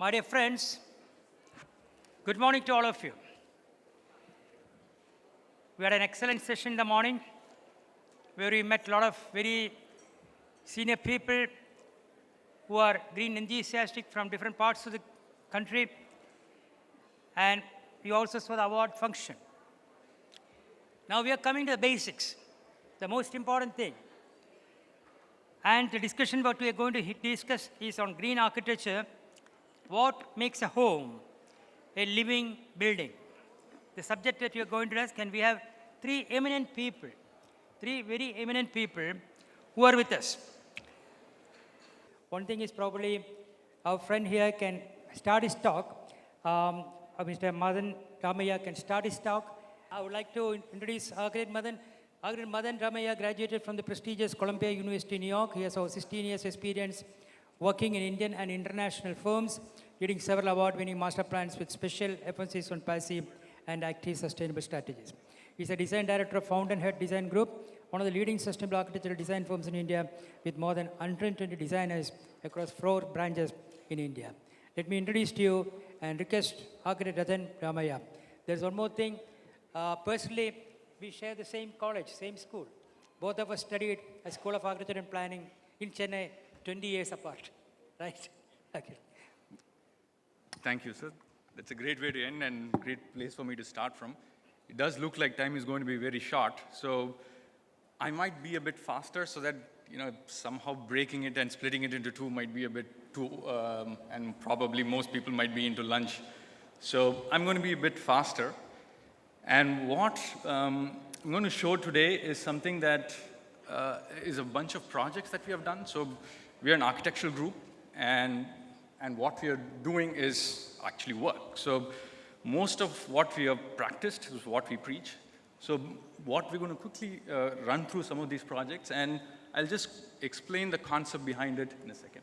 My dear friends, good morning to all of you. We had an excellent session in the morning where we met a lot of very senior people who are green enthusiastic from different parts of the country. And we also saw the award function. Now we are coming to the basics, the most important thing. And the discussion what we are going to discuss is on green architecture. What makes a home a living building? The subject that we are going to discuss, and we have three very eminent people who are with us. One thing is probably our friend here can start his talk. Mr. Madan Ramaiah can start his talk. I would like to introduce Architect Madan. Architect Madan Ramaiah graduated from the prestigious Columbia University, New York. He has over 16 years experience working in Indian and international firms, leading several award-winning master plans with special emphasis on passive and active sustainable strategies. He's a design director of Fountainhead Design Group, one of the leading sustainable architectural design firms in India, with more than 120 designers across 4 branches in India. Let me introduce to you and request Architect Madan Ramaiah. There's one more thing. Personally, we share the same college, same school. Both of us studied at School of Architecture and Planning in Chennai, 20 years apart, right? Okay. Thank you, sir. That's a great way to end and great place for me to start from. It does look like time is going to be very short, so I might be a bit faster so that, somehow breaking it and splitting it into 2 might be a bit too, and probably most people might be into lunch. So I'm going to be a bit faster. And what I'm going to show today is something that is a bunch of projects that we have done. So we are an architectural group, and what we are doing is actually work. So most of what we have practiced is what we preach. So what we're going to quickly run through some of these projects, and I'll just explain the concept behind it in a second.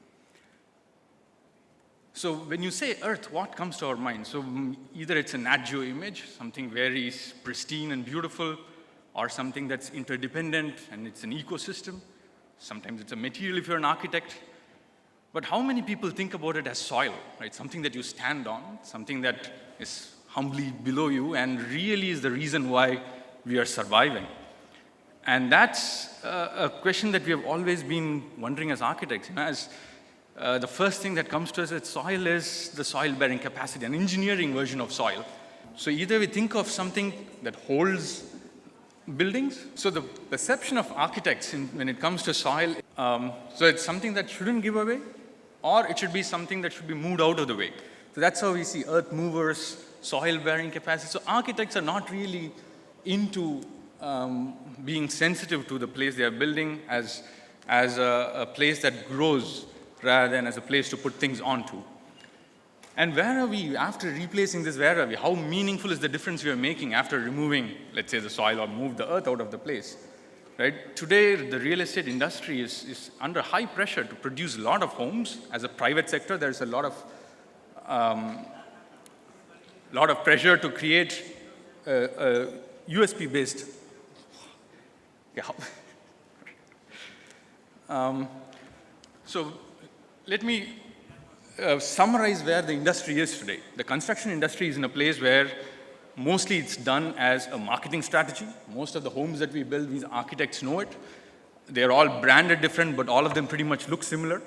So when you say Earth, what comes to our mind? So either it's a Nat Geo image, something very pristine and beautiful, or something that's interdependent and it's an ecosystem. Sometimes it's a material if you're an architect. But how many people think about it as soil, right? Something that you stand on, something that is humbly below you and really is the reason why we are surviving. And that's a question that we have always been wondering as architects. The first thing that comes to us is soil is the soil-bearing capacity, an engineering version of soil. So either we think of something that holds buildings. So the perception of architects when it comes to soil, so it's something that shouldn't give away, or it should be something that should be moved out of the way. So that's how we see earth movers, soil-bearing capacity. So architects are not really into being sensitive to the place they are building as a place that grows rather than as a place to put things onto. And where are we after replacing this? Where are we? How meaningful is the difference we are making after removing, let's say, the soil or move the earth out of the place? Right? Today, the real estate industry is under high pressure to produce a lot of homes. As a private sector, there's a lot of pressure to create a USP-based. So let me summarize where the industry is today. The construction industry is in a place where mostly it's done as a marketing strategy. Most of the homes that we build, these architects know it. They're all branded different, but all of them pretty much look similar.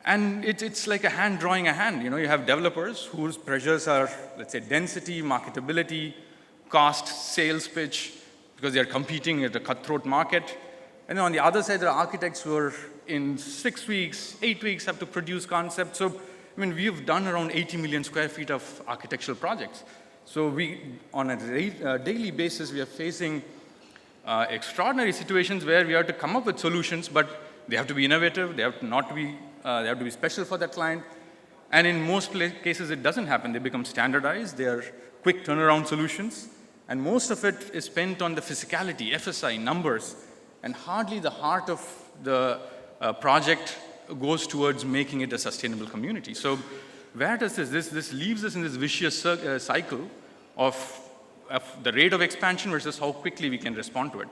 And it's like a hand drawing a hand. You have developers whose pressures are, let's say, density, marketability, cost, sales pitch, because they're competing at a cutthroat market. And then on the other side, there are architects who are in 6 weeks, 8 weeks have to produce concepts. So, we've done around 80 million square feet of architectural projects. So on a daily basis, we are facing extraordinary situations where we have to come up with solutions, but they have to be innovative, they have to be special for that client. And in most cases, it doesn't happen. They become standardized, they are quick turnaround solutions, and most of it is spent on the physicality, FSI, numbers, and hardly the heart of the project goes towards making it a sustainable community. So where does this leaves us in this vicious cycle of the rate of expansion versus how quickly we can respond to it.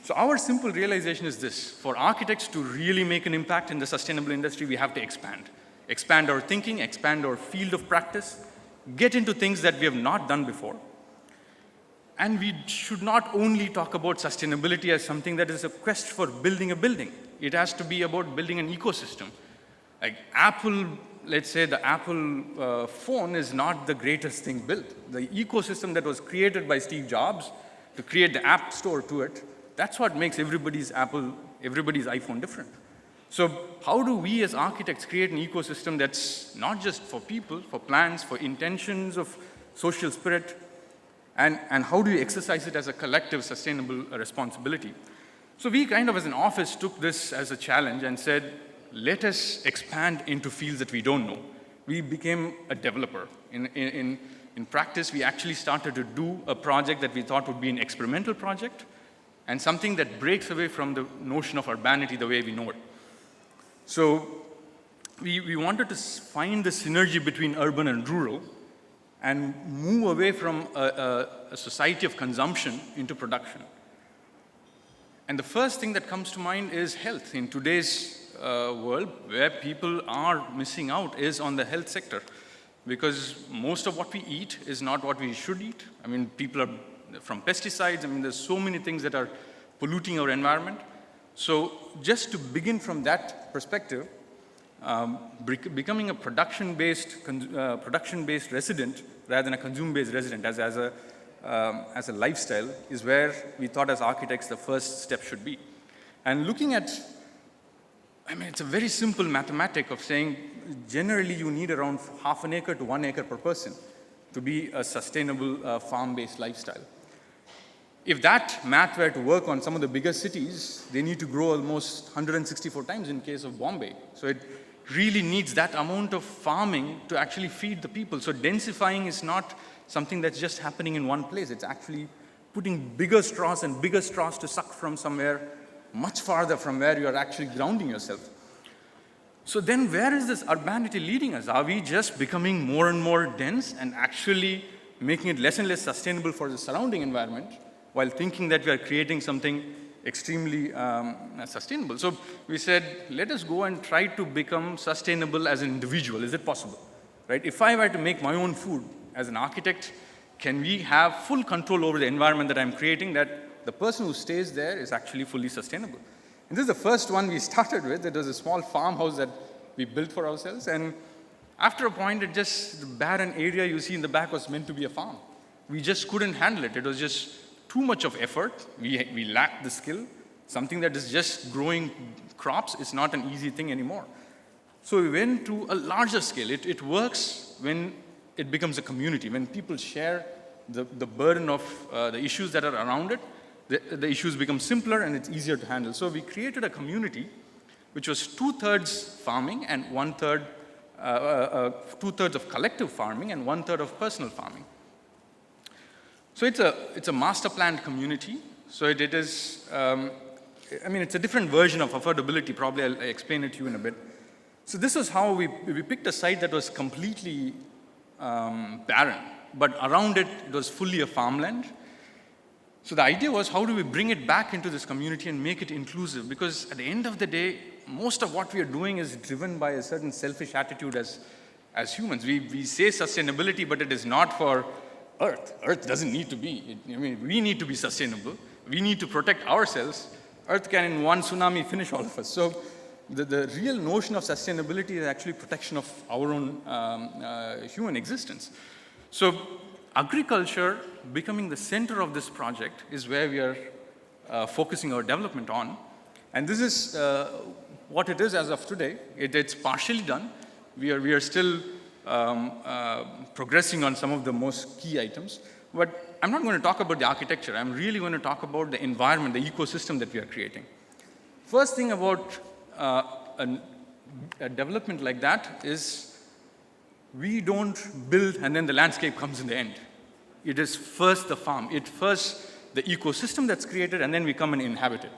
So our simple realization is this: for architects to really make an impact in the sustainable industry, we have to expand. expand our thinking, expand our field of practice, get into things that we have not done before. And we should not only talk about sustainability as something that is a quest for building a building. It has to be about building an ecosystem. Like Apple, let's say the Apple phone is not the greatest thing built. The ecosystem that was created by Steve Jobs to create the App Store to it, that's what makes everybody's iPhone different. So how do we as architects create an ecosystem that's not just for people, for plans, for intentions of social spirit, and how do you exercise it as a collective sustainable responsibility? So we kind of as an office took this as a challenge and said, let us expand into fields that we don't know. We became a developer. In practice, we actually started to do a project that we thought would be an experimental project and something that breaks away from the notion of urbanity the way we know it. So we wanted to find the synergy between urban and rural and move away from a society of consumption into production. And the first thing that comes to mind is health. In today's world, where people are missing out is on the health sector, because most of what we eat is not what we should eat. I mean, people are from pesticides. I mean, there's so many things that are polluting our environment. So just to begin from that perspective, becoming a production-based resident rather than a consumer-based resident as a lifestyle is where we thought as architects the first step should be. And looking at, I mean, it's a very simple mathematic of saying generally you need around half an acre to 1 acre per person to be a sustainable farm-based lifestyle. If that math were to work on some of the bigger cities, they need to grow almost 164 times in case of Bombay. So it really needs that amount of farming to actually feed the people. So densifying is not something that's just happening in one place. It's actually putting bigger straws and bigger straws to suck from somewhere much farther from where you are actually grounding yourself. So then where is this urbanity leading us? Are we just becoming more and more dense and actually making it less and less sustainable for the surrounding environment while thinking that we are creating something extremely sustainable? So we said, let us go and try to become sustainable as an individual. Is it possible? Right? If I were to make my own food as an architect, can we have full control over the environment that I'm creating, that the person who stays there is actually fully sustainable? And this is the first one we started with. It was a small farmhouse that we built for ourselves. And after a point, the barren area you see in the back was meant to be a farm. We just couldn't handle it. It was just too much of effort. We lacked the skill. Something that is just growing crops is not an easy thing anymore. So we went to a larger scale. It works when it becomes a community, when people share the burden of the issues that are around it. The issues become simpler and it's easier to handle. So we created a community which was 2/3 farming and 1/3, 2/3 of collective farming and 1/3 of personal farming. So it's a master planned community. So it is, I mean, it's a different version of affordability. Probably I'll explain it to you in a bit. So this is how we picked a site that was completely barren, but around it was fully a farmland. So the idea was, how do we bring it back into this community and make it inclusive? Because at the end of the day, most of what we are doing is driven by a certain selfish attitude as humans. We say sustainability, but it is not for Earth. Earth doesn't need to be. I mean, we need to be sustainable. We need to protect ourselves. Earth can, in one tsunami, finish all of us. So the real notion of sustainability is actually protection of our own human existence. So agriculture becoming the center of this project is where we are focusing our development on. And this is what it is as of today. It's partially done. We are still progressing on some of the most key items. But I'm not going to talk about the architecture. I'm really going to talk about the environment, the ecosystem that we are creating. First thing about a development like that is we don't build and then the landscape comes in the end. It is first the farm. It's first the ecosystem that's created, and then we come and inhabit it.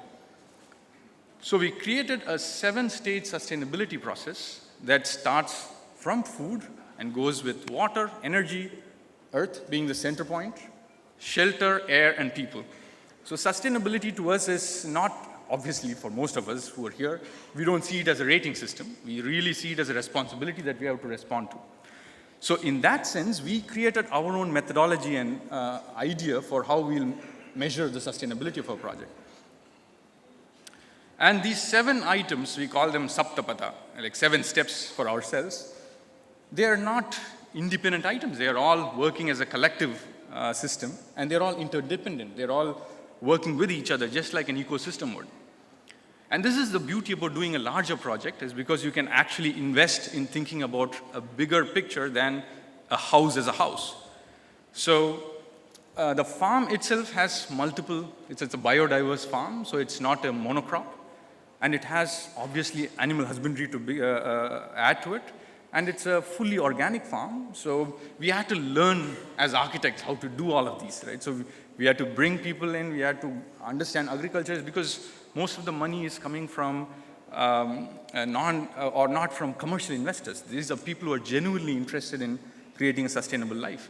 So we created a 7-stage sustainability process that starts from food and goes with water, energy, earth being the center point, shelter, air, and people. So sustainability to us is not obviously for most of us who are here, we don't see it as a rating system. We really see it as a responsibility that we have to respond to. So in that sense, we created our own methodology and idea for how we'll measure the sustainability of our project. And these 7 items, we call them Saptapada, like 7 steps for ourselves. They are not independent items. They are all working as a collective system, and they're all interdependent. They're all working with each other, just like an ecosystem would. And this is the beauty about doing a larger project, is because you can actually invest in thinking about a bigger picture than a house as a house. So the farm itself has multiple, it's a biodiverse farm, so it's not a monocrop. And it has, obviously, animal husbandry to add to it. And it's a fully organic farm, so we had to learn as architects how to do all of these, right? So we had to bring people in, we had to understand agriculture, because most of the money is coming from not from commercial investors. These are people who are genuinely interested in creating a sustainable life.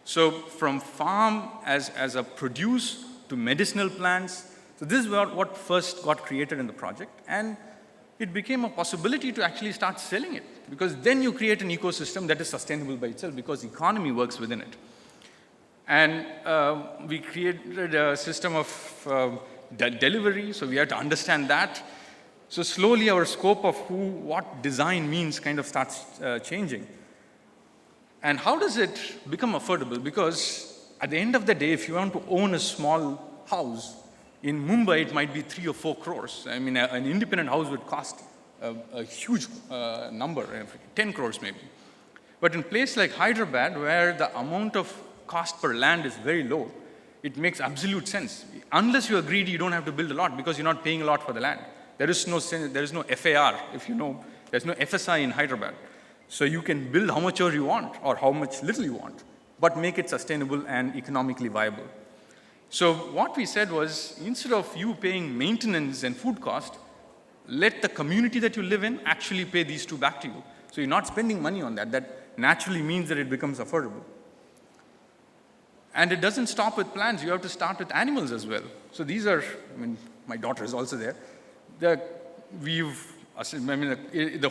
So from farm as a produce to medicinal plants, so this is what first got created in the project. And it became a possibility to actually start selling it, because then you create an ecosystem that is sustainable by itself, because the economy works within it. And we created a system of delivery, so we had to understand that. So slowly our scope of what design means kind of starts changing. And how does it become affordable? Because at the end of the day, if you want to own a small house, in Mumbai, it might be 3 or 4 crores. I mean, an independent house would cost a huge number, 10 crores maybe. But in a place like Hyderabad, where the amount of cost per land is very low, it makes absolute sense. Unless you're greedy, you don't have to build a lot, because you're not paying a lot for the land. There is no FAR, if you know. There's no FSI in Hyderabad. So you can build how much you want, or how much little you want, but make it sustainable and economically viable. So what we said was, instead of you paying maintenance and food cost, let the community that you live in actually pay these 2 back to you. So you're not spending money on that. That naturally means that it becomes affordable. And it doesn't stop with plants. You have to start with animals as well. So these are, I mean, my daughter is also there. The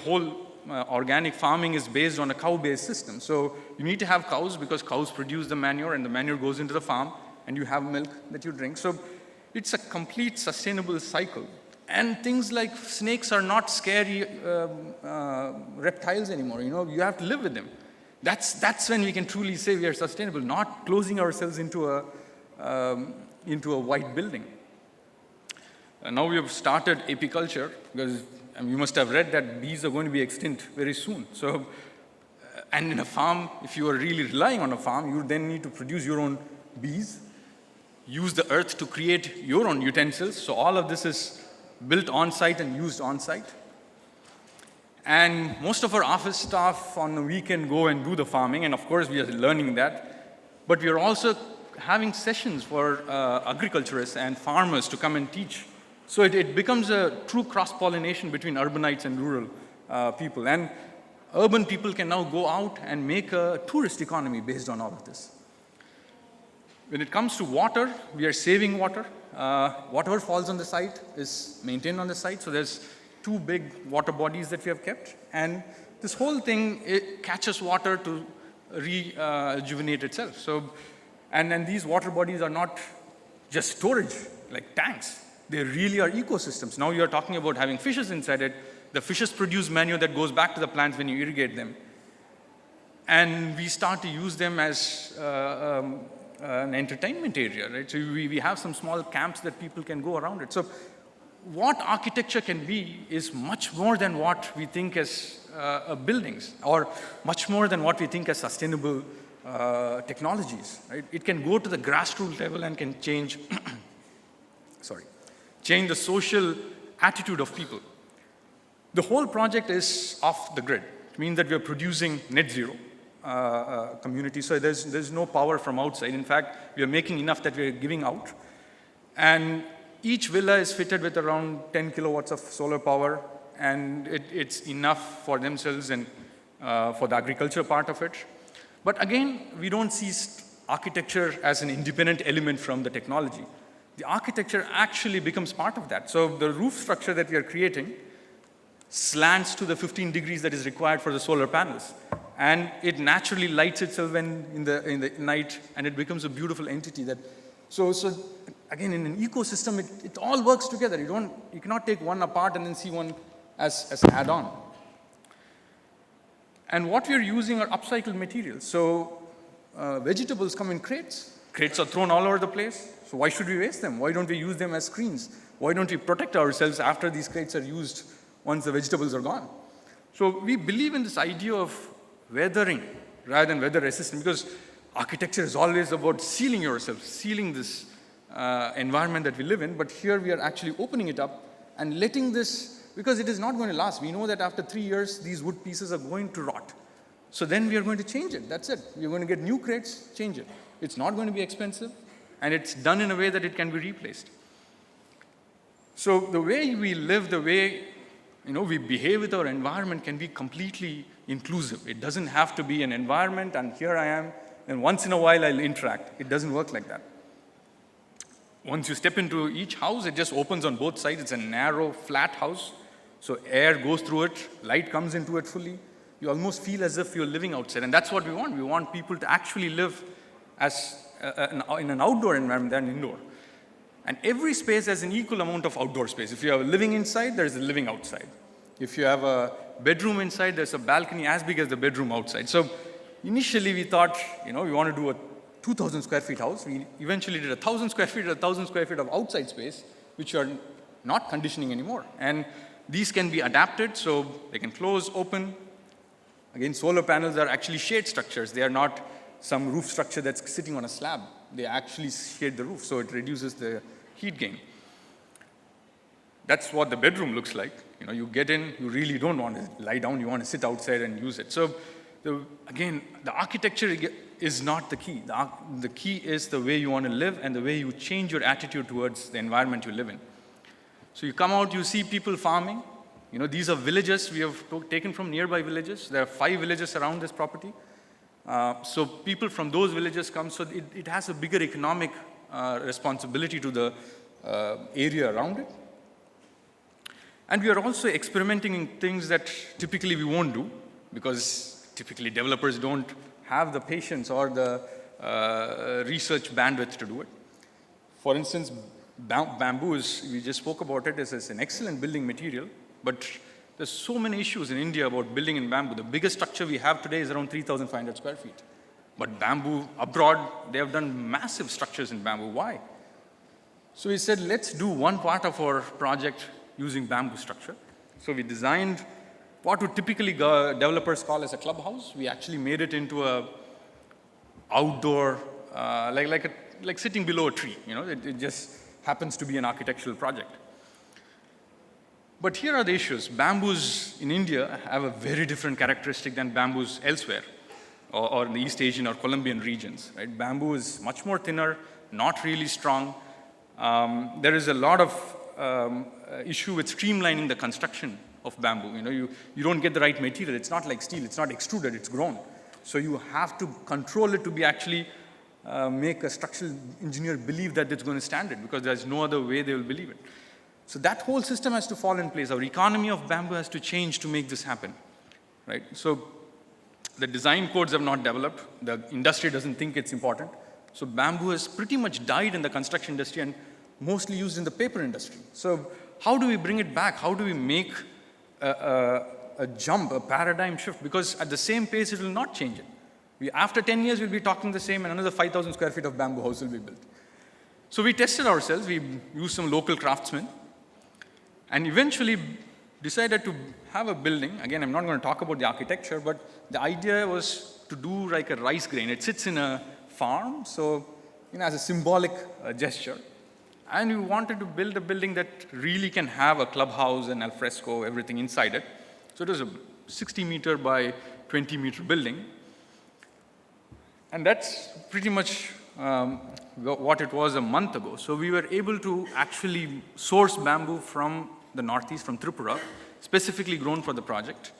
whole organic farming is based on a cow-based system. So you need to have cows, because cows produce the manure, and the manure goes into the farm, and you have milk that you drink. So it's a complete sustainable cycle. And things like snakes are not scary reptiles anymore. You know, you have to live with them. That's when we can truly say we are sustainable, not closing ourselves into a white building. Now we have started apiculture, because you must have read that bees are going to be extinct very soon. So, and in a farm, if you are really relying on a farm, you then need to produce your own bees, use the earth to create your own utensils. So all of this is built on-site and used on-site. And most of our office staff on the weekend go and do the farming, and of course we are learning that. But we are also having sessions for agriculturists and farmers to come and teach. So it becomes a true cross-pollination between urbanites and rural people. And urban people can now go out and make a tourist economy based on all of this. When it comes to water, we are saving water. Whatever falls on the site is maintained on the site. So there's 2 big water bodies that we have kept. And this whole thing, it catches water to rejuvenate itself. So, and these water bodies are not just storage, like tanks. They really are ecosystems. Now you're talking about having fishes inside it. The fishes produce manure that goes back to the plants when you irrigate them. And we start to use them as an entertainment area, right? So we have some small camps that people can go around it. So what architecture can be is much more than what we think as buildings, or much more than what we think as sustainable technologies, right? It can go to the grassroots level and can change, change the social attitude of people. The whole project is off the grid. It means that we are producing net zero community. So there's no power from outside. In fact, we are making enough that we are giving out. And each villa is fitted with around 10 kilowatts of solar power, and it's enough for themselves and for the agriculture part of it. But again, we don't see architecture as an independent element from the technology. the architecture actually becomes part of that. So the roof structure that we are creating slants to the 15 degrees that is required for the solar panels. And it naturally lights itself in the night, and it becomes a beautiful entity. So again, in an ecosystem, it all works together. You cannot take one apart and then see one as an add-on. And what we are using are upcycled materials. So vegetables come in crates. Crates are thrown all over the place. So why should we waste them? Why don't we use them as screens? Why don't we protect ourselves after these crates are used once the vegetables are gone? So we believe in this idea of weathering rather than weather resistant, because architecture is always about sealing yourself, sealing this environment that we live in. But here we are actually opening it up and letting this, because it is not going to last. We know that after 3 years, these wood pieces are going to rot. So then we are going to change it. That's it. We're going to get new crates, change it. It's not going to be expensive, and it's done in a way that it can be replaced. So the way we live, the way we behave with our environment can be completely inclusive. It doesn't have to be an environment, and here I am, and once in a while I'll interact. It doesn't work like that. Once you step into each house, it just opens on both sides. It's a narrow, flat house. So air goes through it, light comes into it fully. You almost feel as if you're living outside. And that's what we want. We want people to actually live as in an outdoor environment than indoor. And every space has an equal amount of outdoor space. If you have a living inside, there's a living outside. If you have a bedroom inside, there's a balcony as big as the bedroom outside. So initially we thought, we want to do a 2,000 square feet house. We eventually did 1,000 square feet, 1,000 square feet of outside space, which are not conditioning anymore. And these can be adapted, so they can close, open. Again, solar panels are actually shade structures. They are not some roof structure that's sitting on a slab. They actually shade the roof, so it reduces the heat gain. That's what the bedroom looks like. You get in, you really don't want to lie down, you want to sit outside and use it. So again, the architecture is not the key. The key is the way you want to live and the way you change your attitude towards the environment you live in. So you come out, you see people farming. These are villages we have taken from nearby villages. There are 5 villages around this property. So people from those villages come, so it has a bigger economic responsibility to the area around it. And we are also experimenting in things that typically we won't do, because typically developers don't have the patience or the research bandwidth to do it. For instance, bamboo we just spoke about it, is an excellent building material, but there's so many issues in India about building in bamboo. The biggest structure we have today is around 3,500 square feet. But bamboo, abroad, they have done massive structures in bamboo. Why? So we said, let's do one part of our project using bamboo structure. So we designed what would typically developers call as a clubhouse. We actually made it into a outdoor, like sitting below a tree. It just happens to be an architectural project. But here are the issues. Bamboos in India have a very different characteristic than bamboos elsewhere, or in the East Asian or Colombian regions. Right? Bamboo is much more thinner, not really strong. There is a lot of issue with streamlining the construction of bamboo. You don't get the right material. It's not like steel. It's not extruded. It's grown. So you have to control it to be actually make a structural engineer believe that it's going to stand it, because there's no other way they will believe it. So that whole system has to fall in place. Our economy of bamboo has to change to make this happen, right? So the design codes have not developed. The industry doesn't think it's important. So bamboo has pretty much died in the construction industry and mostly used in the paper industry. So how do we bring it back? How do we make a jump, a paradigm shift? Because at the same pace, it will not change it. After 10 years, we'll be talking the same, and another 5,000 square feet of bamboo house will be built. So we tested ourselves. We used some local craftsmen, and eventually decided to have a building. Again, I'm not going to talk about the architecture, but the idea was to do like a rice grain. It sits in a farm, so as a symbolic gesture. And we wanted to build a building that really can have a clubhouse and al fresco, everything inside it. So it was a 60-meter by 20-meter building. And that's pretty much what it was a month ago. So we were able to actually source bamboo from the Northeast, from Tripura, specifically grown for the project,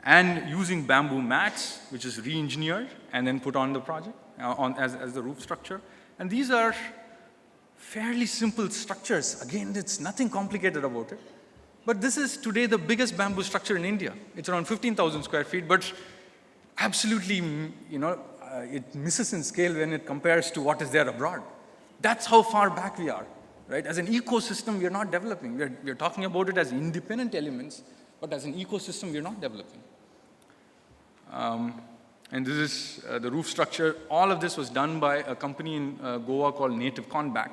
and using bamboo mats, which is re-engineered and then put on the project as the roof structure. And these are Fairly simple structures. Again, it's nothing complicated about it. But this is today the biggest bamboo structure in India. It's around 15,000 square feet, but absolutely, it misses in scale when it compares to what is there abroad. That's how far back we are, right? As an ecosystem, we are not developing. We're talking about it as independent elements, but as an ecosystem, we're not developing. And this is the roof structure. All of this was done by a company in Goa called Native Conback.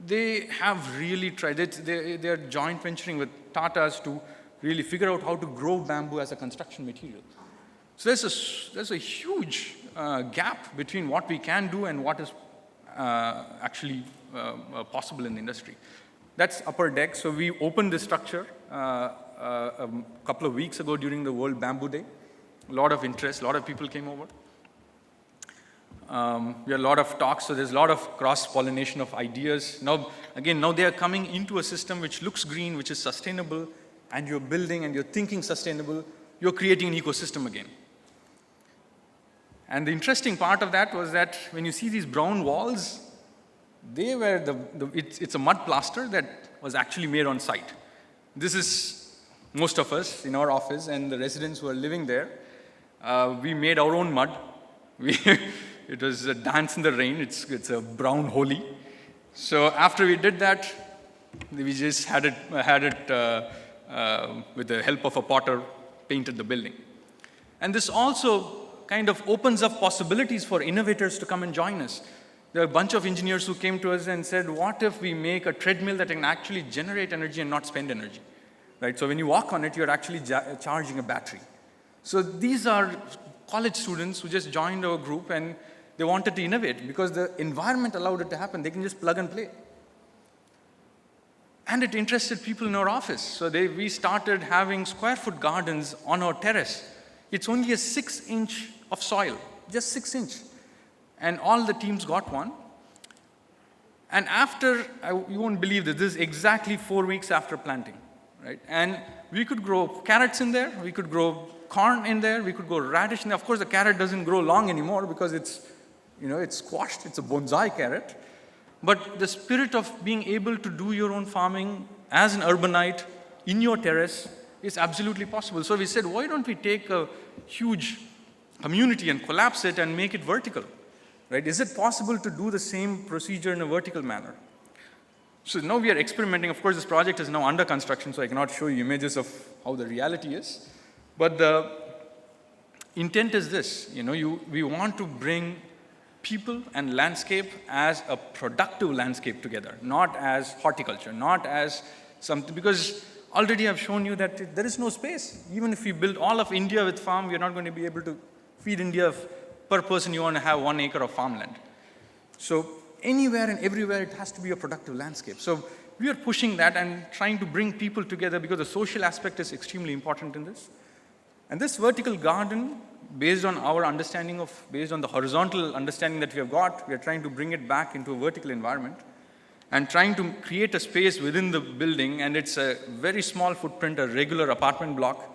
They have really tried it. They're joint venturing with Tatas to really figure out how to grow bamboo as a construction material. So there's a huge gap between what we can do and what is actually possible in the industry. That's upper deck. So we opened this structure a couple of weeks ago during the World Bamboo Day. A lot of interest, a lot of people came over. We had a lot of talks, so there's a lot of cross-pollination of ideas. Now they are coming into a system which looks green, which is sustainable, and you're building and you're thinking sustainable, you're creating an ecosystem again. And the interesting part of that was that when you see these brown walls, they were it's a mud plaster that was actually made on site. This is most of us in our office and the residents who are living there. We made our own mud. It was a dance in the rain. It's a brown holi. So after we did that, we just had it with the help of a potter, painted the building. And this also kind of opens up possibilities for innovators to come and join us. There are a bunch of engineers who came to us and said, what if we make a treadmill that can actually generate energy and not spend energy? Right? So when you walk on it, you're actually charging a battery. So these are college students who just joined our group and they wanted to innovate because the environment allowed it to happen. They can just plug and play. And it interested people in our office. So we started having square foot gardens on our terrace. It's only a 6-inch of soil, just 6 inch. And all the teams got one. And you won't believe this is exactly 4 weeks after planting, right? And we could grow carrots in there, we could grow corn in there, we could grow radish in there. Of course, the carrot doesn't grow long anymore because it's squashed, it's a bonsai carrot. But the spirit of being able to do your own farming as an urbanite in your terrace is absolutely possible. So we said, why don't we take a huge community and collapse it and make it vertical? Right? Is it possible to do the same procedure in a vertical manner? So now we are experimenting. Of course, this project is now under construction, so I cannot show you images of how the reality is. But the intent is this. We want to bring people and landscape as a productive landscape together, not as horticulture, not as something, because already I've shown you that there is no space. Even if we build all of India with farm, we're not going to be able to feed India. Per person, you want to have 1 acre of farmland. So anywhere and everywhere, it has to be a productive landscape. So we are pushing that and trying to bring people together because the social aspect is extremely important in this. And this vertical garden, based on our understanding based on the horizontal understanding that we have got, we are trying to bring it back into a vertical environment and trying to create a space within the building. And it's a very small footprint, a regular apartment block,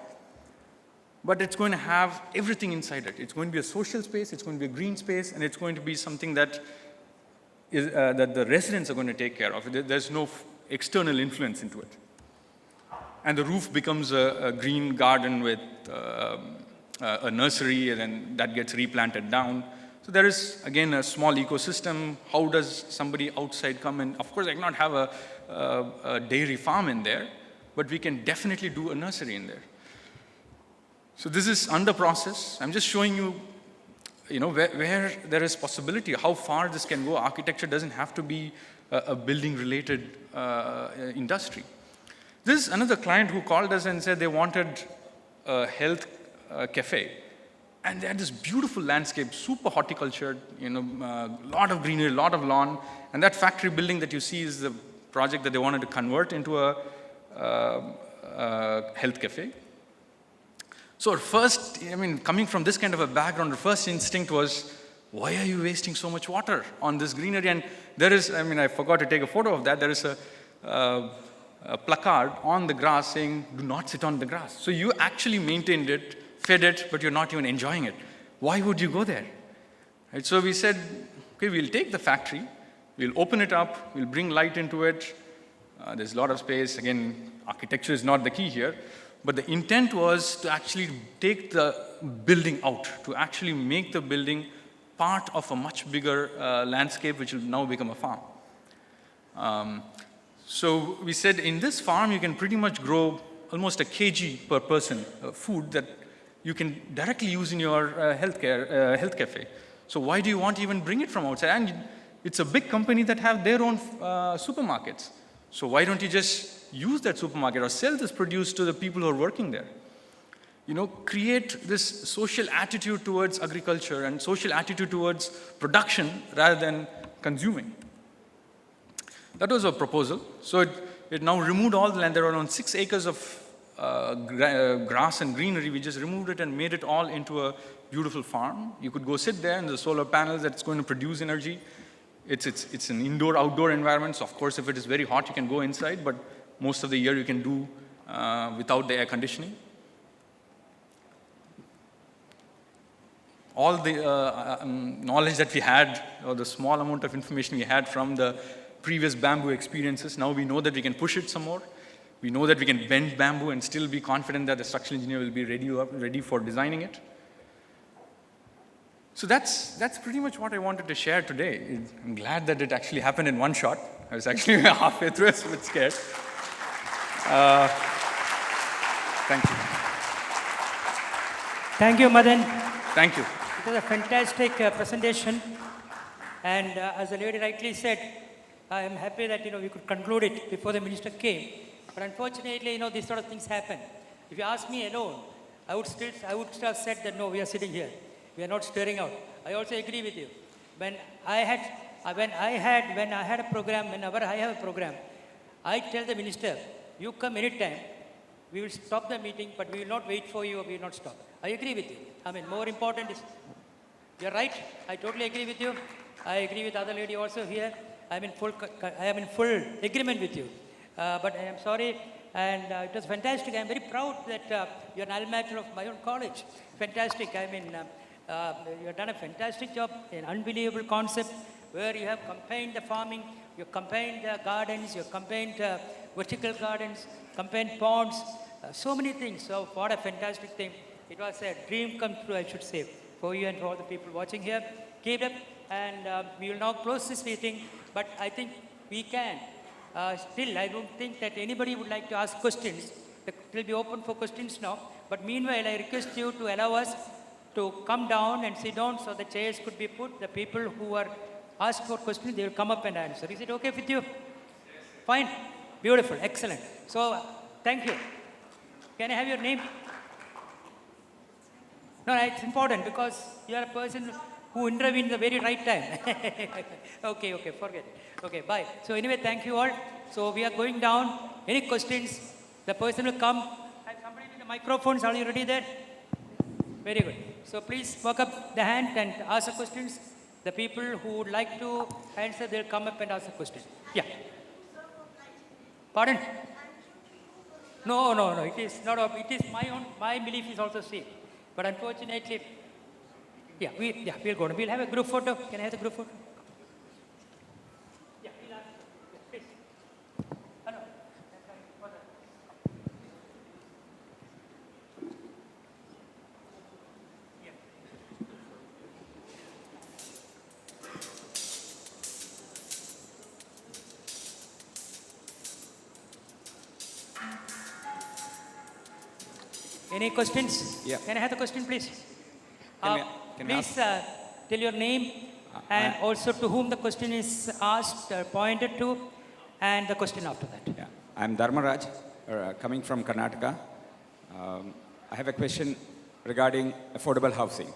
but it's going to have everything inside it. It's going to be a social space, it's going to be a green space, and it's going to be something that the residents are going to take care of. There's no external influence into it. And the roof becomes a green garden with a nursery, and then that gets replanted down. So there is, again, a small ecosystem. How does somebody outside come in? Of course, I cannot have a dairy farm in there, but we can definitely do a nursery in there. So this is under process. I'm just showing you, where there is possibility, how far this can go. Architecture doesn't have to be a building-related industry. This is another client who called us and said they wanted a health cafe. And they had this beautiful landscape, super horticultured, a lot of greenery, a lot of lawn. And that factory building that you see is the project that they wanted to convert into a health cafe. So coming from this kind of a background, the first instinct was, why are you wasting so much water on this greenery? And there is, I forgot to take a photo of that. There is a placard on the grass saying, do not sit on the grass. So you actually maintained it, fed it, but you're not even enjoying it. Why would you go there? Right? So we said, okay, we'll take the factory, We'll open it up, we'll bring light into it. There's a lot of space. Again, architecture is not the key here, but the intent was to actually take the building out, to actually make the building part of a much bigger landscape, which will now become a farm. So we said in this farm, you can pretty much grow almost a kg per person food that you can directly use in your health cafe. So why do you want to even bring it from outside? And it's a big company that have their own supermarkets. So why don't you just use that supermarket or sell this produce to the people who are working there? You know, create this social attitude towards agriculture and social attitude towards production rather than consuming. That was a proposal. So it now removed all the land. There were around 6 acres of grass and greenery. We just removed it and made it all into a beautiful farm. You could go sit there and the solar panels that's going to produce energy. It's an indoor-outdoor environment. So of course, if it is very hot, you can go inside. But most of the year, you can do without the air conditioning. All the knowledge that we had, or the small amount of information we had from the previous bamboo experiences, now we know that we can push it some more. We know that we can bend bamboo and still be confident that the structural engineer will be ready for designing it. So that's pretty much what I wanted to share today. I'm glad that it actually happened in one shot. I was actually halfway through, I was a bit scared. Thank you. Thank you, Madan. Thank you. It was a fantastic presentation. And as the lady rightly said, I am happy that we could conclude it before the minister came. But unfortunately, these sort of things happen. If you ask me alone, I would have said that no, we are sitting here. We are not stirring out. I also agree with you. When I had a program, whenever I have a program, I tell the minister, you come anytime. We will stop the meeting, but we will not wait for you or we will not stop. I agree with you. I mean, more important is, you're right. I totally agree with you. I agree with other lady also here. I am in full agreement with you. But I am sorry, and it was fantastic. I am very proud that you're an alma mater of my own college. Fantastic. I mean, you have done a fantastic job, an unbelievable concept where you have combined the farming, you have combined the gardens, you have combined vertical gardens, combined ponds, so many things. So what a fantastic thing. It was a dream come true, I should say, for you and for all the people watching here. Keep it up, and we will now close this meeting, but I think we can. Still, I don't think that anybody would like to ask questions. It will be open for questions now. But meanwhile, I request you to allow us to come down and sit down so the chairs could be put. The people who are asked for questions, they will come up and answer. Is it okay with you? Yes. Fine. Beautiful. Excellent. So, thank you. Can I have your name? No, it's important because you are a person who intervened at the very right time. Okay, forget it. Okay, bye. So anyway, thank you all. So we are going down. Any questions? The person will come. Have somebody with the microphones. Are you ready there? Very good. So please work up the hand and ask the questions. The people who would like to answer, they'll come up and ask the question. Yeah. Pardon? No. It is not. It is my belief is also same. But unfortunately, we'll go. We'll have a group photo. Can I have the group photo? Yeah, we'll have. Please. Hello. Yeah. Any questions? Yeah. Can I have the question, please? Please tell your name and also to whom the question is asked, pointed to, and the question after that. Yeah. I'm Dharmaraj, coming from Karnataka. I have a question regarding affordable housing.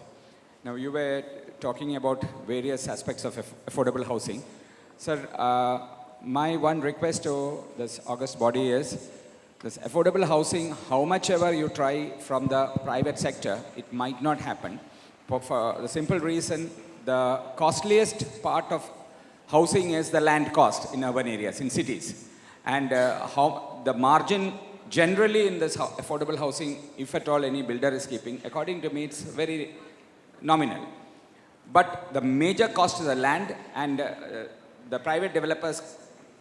Now, you were talking about various aspects of affordable housing. Sir, my one request to this august body is, this affordable housing, how much ever you try from the private sector, it might not happen. For the simple reason, the costliest part of housing is the land cost in urban areas, in cities. And how the margin generally in this affordable housing, if at all any builder is keeping, according to me, it's very nominal. But the major cost is the land, and the private developers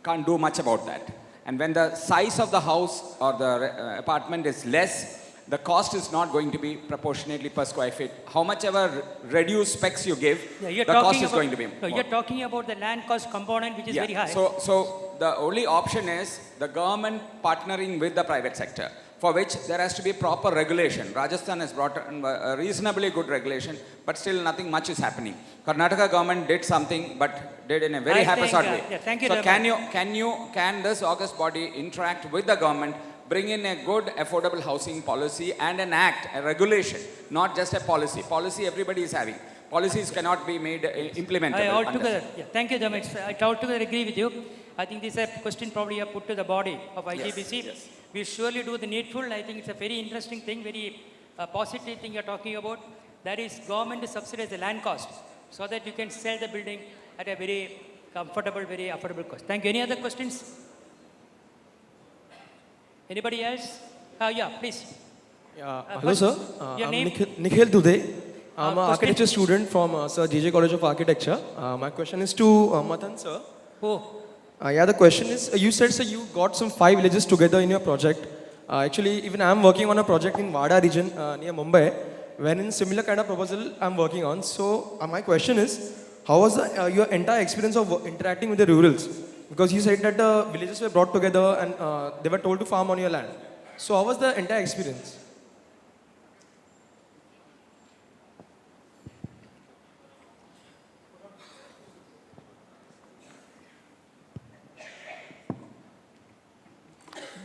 can't do much about that. And when the size of the house or the apartment is less, the cost is not going to be proportionately per square feet. How much ever reduced specs you give, Yeah, the cost is going to be No, more. you're talking about the land cost component, which is very high. So the only option is the government partnering with the private sector, for which there has to be proper regulation. Rajasthan has brought in a reasonably good regulation, but still nothing much is happening. Karnataka government did something, but did in a very I haphazard think, way. yeah, thank you, So Raman. can this august body interact with the government, bring in a good affordable housing policy and an act, a regulation, not just a policy. Policy everybody is having. Policies cannot be made implementable. I under- altogether, yeah, thank you, Jamesh. I altogether agree with you. I think this is a question probably you have put to the body of IGBC. yes. We surely do the needful. I think it's a very interesting thing, very positive thing you're talking about. That is government to subsidize the land cost so that you can sell the building at a very comfortable, very affordable cost. Thank you. Any other questions? Anybody else? Yeah, please. Hello, first, sir. your I'm name? Nikhil Dude. I'm an question? architecture student from Sir JJ College of Architecture. My question is to Matan, sir. Oh, Yeah, the question is, you said, sir, you got some 5 villages together in your project. Actually, even I'm working on a project in Wada region near Mumbai, when in similar kind of proposal I'm working on. So my question is, how was your entire experience of interacting with the rurals? Because you said that the villages were brought together and they were told to farm on your land. So how was the entire experience?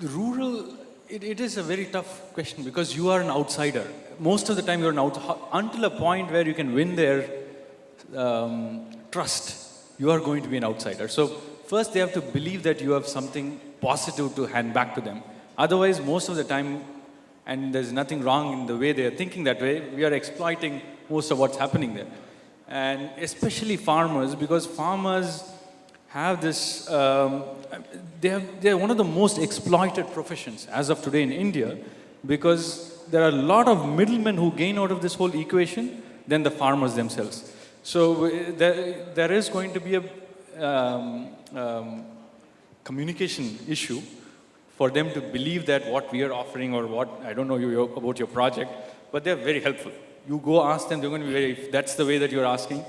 The rural, it is a very tough question because you are an outsider. Most of the time you're an outsider. Until a point where you can win their trust, you are going to be an outsider. So first they have to believe that you have something positive to hand back to them. Otherwise, most of the time, and there's nothing wrong in the way they are thinking that way, we are exploiting most of what's happening there. And especially farmers, because farmers have this, they're one of the most exploited professions as of today in India, because there are a lot of middlemen who gain out of this whole equation than the farmers themselves. So there is going to be a communication issue for them to believe that what we are offering or what, I don't know about your project, but they're very helpful. You go ask them, they're going to be very, if that's the way that you're asking.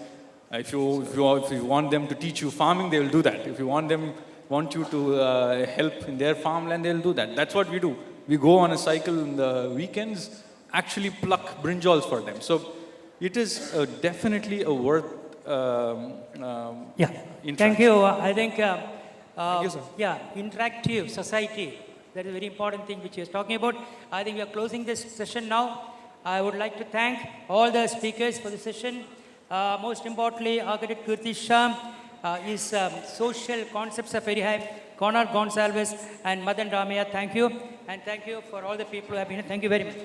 If you want them to teach you farming, they will do that. If you want you to help in their farmland, they'll do that. That's what we do. We go on a cycle in the weekends, actually pluck brinjals for them. So it is definitely a worth yeah. interaction. Thank you. I think, Thank you, sir. yeah, interactive society. That is a very important thing which you are talking about. I think we are closing this session now. I would like to thank all the speakers for the session. Most importantly, Architect Kirti Shah, his social concepts are very high. Conor Gonsalves and Madan Ramaya, thank you. And thank you for all the people who have been here. Thank you very much.